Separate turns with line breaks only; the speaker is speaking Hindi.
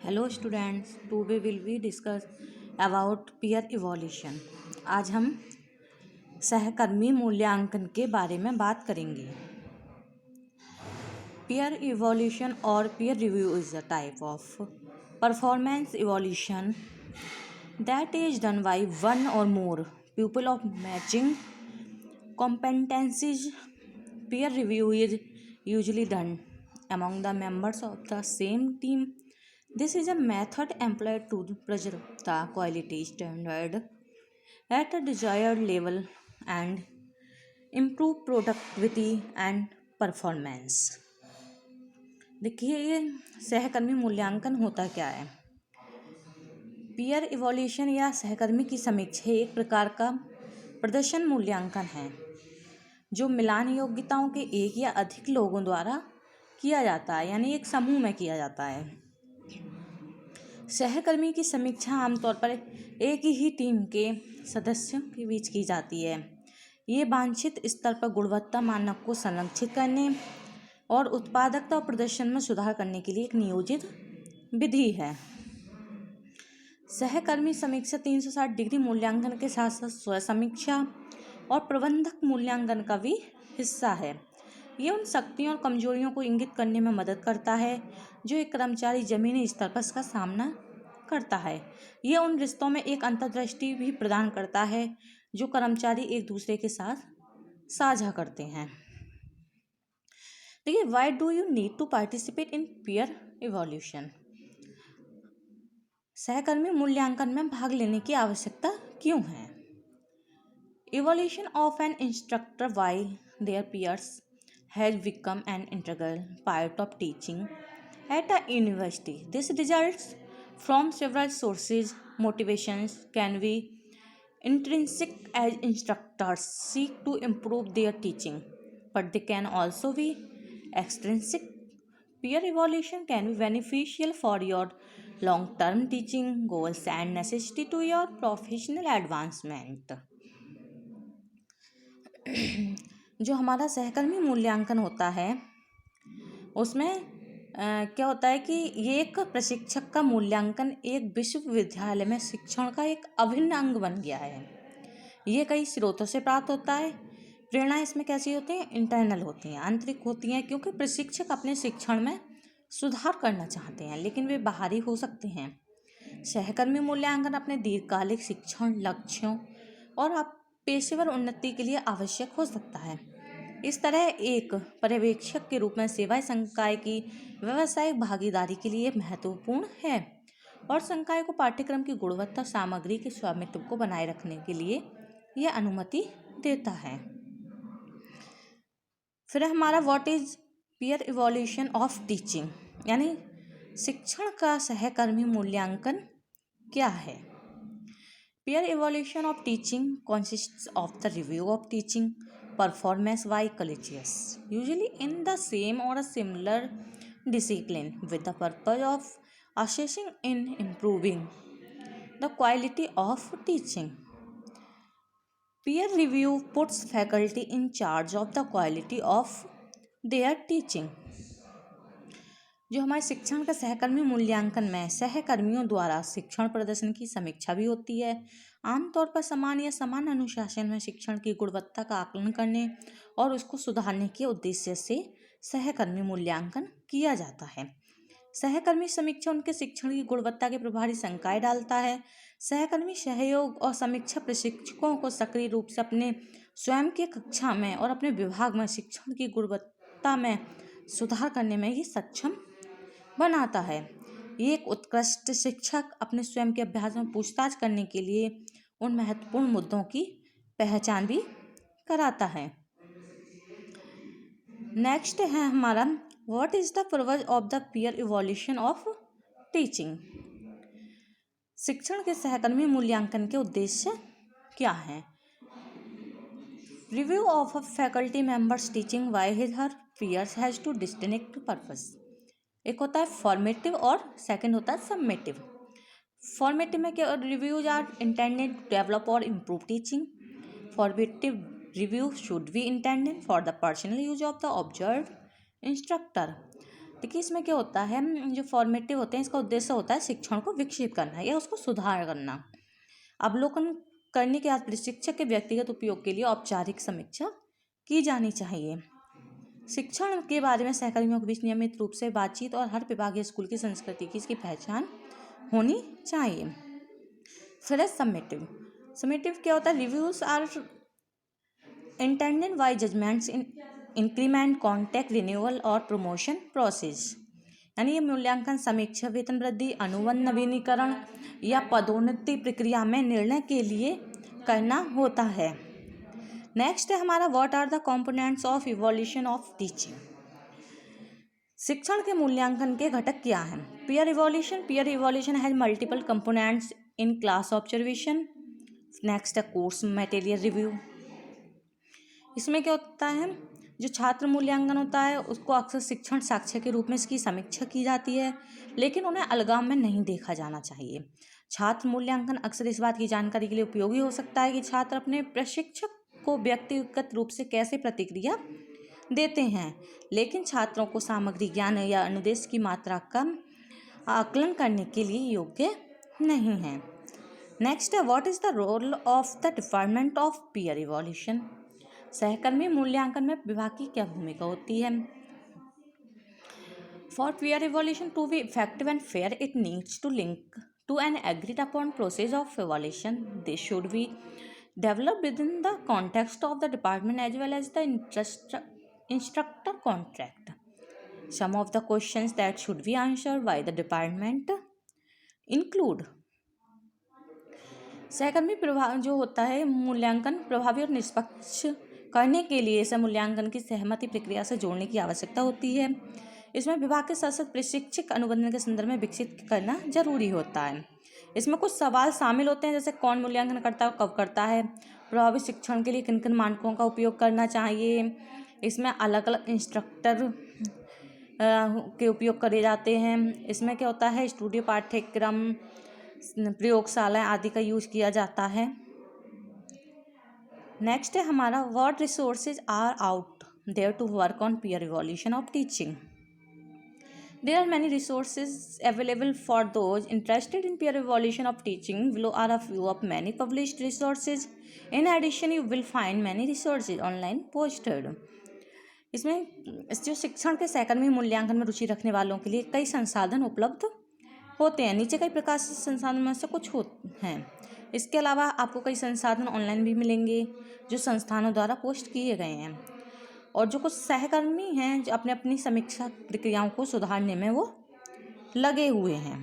Hello students, today will we discuss about peer evolution. आज हम सहकर्मी मूल्यांकन के बारे में बात करेंगे। पीयर इवोल्यूशन और peer review is a type of performance evolution that is done by one or more people of matching competencies. Peer review is usually done among the members of the same team. This is a method employed to preserve the quality standard at a desired level and improve productivity and performance. देखिए, ये सहकर्मी मूल्यांकन होता क्या है। पीयर इवोल्यूशन या सहकर्मी की समीक्षा एक प्रकार का प्रदर्शन मूल्यांकन है जो मिलान योग्यताओं के एक या अधिक लोगों द्वारा किया जाता है, यानी एक समूह में किया जाता है। सहकर्मी की समीक्षा आमतौर पर एक ही टीम के सदस्यों के बीच की जाती है। ये वांछित स्तर पर गुणवत्ता मानक को संरक्षित करने और उत्पादकता और प्रदर्शन में सुधार करने के लिए एक नियोजित विधि है। सहकर्मी समीक्षा 360 डिग्री मूल्यांकन के साथ साथ स्व समीक्षा और प्रबंधक मूल्यांकन का भी हिस्सा है। ये उन शक्तियों और कमजोरियों को इंगित करने में मदद करता है जो एक कर्मचारी जमीनी स्तर पर इसका सामना करता है। ये उन रिश्तों में एक अंतर्दृष्टि भी प्रदान करता है जो कर्मचारी एक दूसरे के साथ साझा करते हैं। देखिए, why do you need to participate in peer evolution? सहकर्मी मूल्यांकन में भाग लेने की आवश्यकता क्यों है? Evaluation of an instructor by their peers has become an integral part of teaching at a university. This results from several sources. Motivations can be intrinsic as instructors seek to improve their teaching, but they can also be extrinsic. Peer evaluation can be beneficial for your long-term teaching goals and necessity to your professional advancement. जो हमारा सहकर्मी मूल्यांकन होता है उसमें क्या होता है कि ये एक प्रशिक्षक का मूल्यांकन एक विश्वविद्यालय में शिक्षण का एक अभिन्न अंग बन गया है। ये कई स्रोतों से प्राप्त होता है। प्रेरणा इसमें कैसी होती है? इंटरनल होती हैं, आंतरिक होती हैं, क्योंकि प्रशिक्षक अपने शिक्षण में सुधार करना चाहते हैं, लेकिन वे बाहरी हो सकते हैं। सहकर्मी मूल्यांकन अपने दीर्घकालिक शिक्षण लक्ष्यों और पेशेवर उन्नति के लिए आवश्यक हो सकता है। इस तरह एक पर्यवेक्षक के रूप में सेवा संकाय की व्यावसायिक भागीदारी के लिए महत्वपूर्ण है और संकाय को पाठ्यक्रम की गुणवत्ता सामग्री के स्वामित्व को बनाए रखने के लिए यह अनुमति देता है। फिर हमारा what is peer evolution of teaching, यानी शिक्षण का सहकर्मी मूल्यांकन क्या है? Peer evaluation of teaching consists of the review of teaching performance by colleges, usually in the same or a similar discipline, with the purpose of assessing and improving the quality of teaching. Peer review puts faculty in charge of the quality of their teaching. जो हमारे शिक्षण का सहकर्मी मूल्यांकन में सहकर्मियों द्वारा शिक्षण प्रदर्शन की समीक्षा भी होती है। आमतौर पर समान या समान अनुशासन में शिक्षण की गुणवत्ता का आकलन करने और उसको सुधारने के उद्देश्य से सहकर्मी मूल्यांकन किया जाता है। सहकर्मी समीक्षा उनके शिक्षण की गुणवत्ता के प्रभारी संकाय डालता है। सहकर्मी सहयोग और समीक्षा प्रशिक्षकों को सक्रिय रूप से अपने स्वयं की कक्षा में और अपने विभाग में शिक्षण की गुणवत्ता में सुधार करने में ही सक्षम बनाता है। ये एक उत्कृष्ट शिक्षक अपने स्वयं के अभ्यास में पूछताछ करने के लिए उन महत्वपूर्ण मुद्दों की पहचान भी कराता है। नेक्स्ट है हमारा what is the purpose of the peer evolution of teaching. शिक्षण के सहकर्मी मूल्यांकन के उद्देश्य क्या हैं? Review of a faculty members teaching by his her peers has two distinct purpose. एक होता है फॉर्मेटिव और सेकंड होता है सबमेटिव। फॉर्मेटिव में क्या? Reviews are intended to develop और improve teaching. Formative review should be intended for the personal use of the observe instructor. देखिए इसमें क्या होता है, जो फॉर्मेटिव होते हैं इसका उद्देश्य होता है शिक्षण को विकसित करना या उसको सुधार करना। अवलोकन करने के बाद प्रशिक्षक के व्यक्तिगत उपयोग के लिए औपचारिक समीक्षा की जानी चाहिए। शिक्षण के बारे में सहकर्मियों के बीच नियमित रूप से बातचीत और हर विभागीय स्कूल की संस्कृति की इसकी पहचान होनी चाहिए। फिर है समेटिव। समेटिव क्या होता है, reviews are intended by judgements in increment, contact, renewal और प्रमोशन प्रोसेस। यानी ये मूल्यांकन समीक्षा, वेतन वृद्धि, अनुबंध नवीनीकरण या पदोन्नति प्रक्रिया में निर्णय के लिए करना होता है। नेक्स्ट है हमारा, what are the components of evolution of teaching. शिक्षण के मूल्यांकन के घटक क्या हैं? Peer evolution has multiple components in class observation. Next है कोर्स मटेरियल रिव्यू। इसमें क्या होता है, जो छात्र मूल्यांकन होता है उसको अक्सर शिक्षण साक्ष्य के रूप में इसकी समीक्षा की जाती है, लेकिन उन्हें अलगाव में नहीं देखा जाना चाहिए। छात्र मूल्यांकन अक्सर इस बात की जानकारी के लिए उपयोगी हो सकता है कि छात्र अपने प्रशिक्षक को व्यक्तिगत रूप से कैसे प्रतिक्रिया देते हैं, लेकिन छात्रों को सामग्री, ज्ञान या अनुदेश की मात्रा का आकलन करने के लिए योग्य नहीं है। नेक्स्ट है, what is the role of the department of peer evolution. सहकर्मी मूल्यांकन में विभाग की क्या भूमिका होती है? For peer evolution to be effective and fair, it needs to link to an agreed upon process of evolution. This should be developed within the context of the department as well as the instructor contract. Some of the questions that should be answered by the department include, सहकर्मी जो होता है मूल्यांकन प्रभावी और निष्पक्ष करने के लिए इसे मूल्यांकन की सहमति प्रक्रिया से जोड़ने की आवश्यकता होती है। इसमें विभाग के साथ साथ प्रशिक्षक अनुबंध के संदर्भ में विकसित करना जरूरी होता है। इसमें कुछ सवाल शामिल होते हैं, जैसे कौन मूल्यांकन करता है, कब करता है, प्रभावी शिक्षण के लिए किन किन मानकों का उपयोग करना चाहिए, इसमें अलग अलग इंस्ट्रक्टर के उपयोग करे जाते हैं, इसमें क्या होता है स्टूडियो पाठ्यक्रम, प्रयोगशालाएं आदि का यूज किया जाता है। नेक्स्ट है हमारा, what resources are out there to work on peer evolution of teaching. There are many resources available for those interested in peer evaluation of teaching. Below are a few of many published resources. In addition, you will find many resources online posted. इसमें जो शिक्षण के सहकर्मी मूल्यांकन में रुचि रखने वालों के लिए कई संसाधन उपलब्ध होते हैं। नीचे कई प्रकार से संसाधन में से कुछ हैं। इसके अलावा आपको कई संसाधन ऑनलाइन भी मिलेंगे जो संस्थानों द्वारा पोस्ट किए गए हैं, और जो कुछ सहकर्मी हैं जो अपनी समीक्षा प्रक्रियाओं को सुधारने में वो लगे हुए हैं।